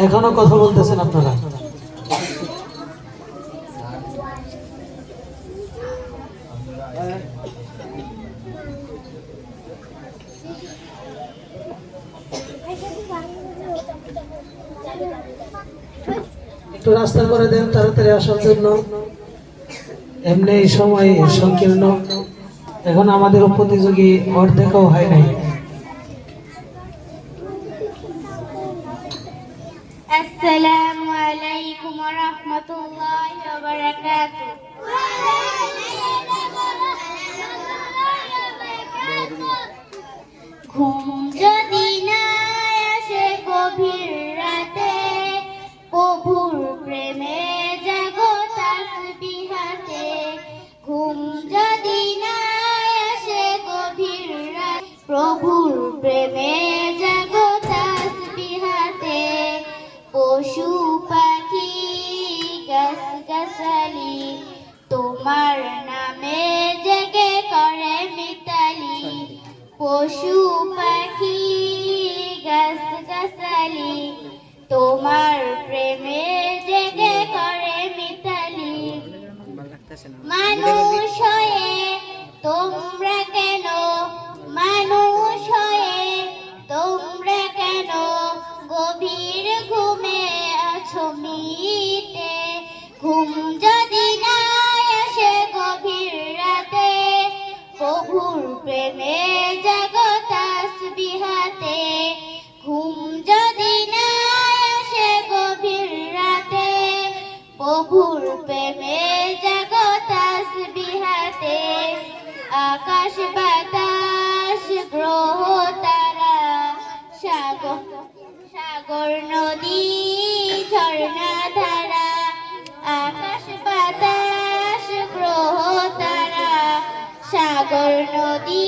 এখনো কথা বলতেছেন আপনারা? একটু রাস্তা করে দেন তাড়াতাড়ি আসার জন্য, এমনি সময় সংকীর্ণ। এখন আমাদের প্রতিযোগী অর্ধেকও হয় নাই। আসসালামু আলাইকুম ওয়া রাহমাতুল্লাহি ওয়া বারাকাতুহু। ঘুম যদি না আসে গভীর রাতে, প্রভুর প্রেমে জাগো তাসবিহাতে। ঘুম যদি না আসে গভীর রাতে, প্রভুর প্রেমে জাগো তাসবিহাতে। পশু পাখি গাছগাছালি তোমার নামে জেগে করে মিতালি। পশু পাখি গাছগাছালি তোমার প্রেমে জেগে করে মিতালি। মানুষ হয়ে তোমরা কেন, মানুষ হয়ে তোমরা কেন গভীর ঘুমে আছো মিটে। ঘুম যদি না আসে গভীর রাতে, প্রভুর প্রেমে জাগো তাসবিহাতে। ঘুম যদি না আসে গভীর রাতে, প্রভুর প্রেমে জাগো তাসবিহাতে। আকাশ বাতাস গ্রহ তারা, সাগর নদী ঝর্ণা ধারা। আকাশ বাতাস গ্রহ তারা, সাগর নদী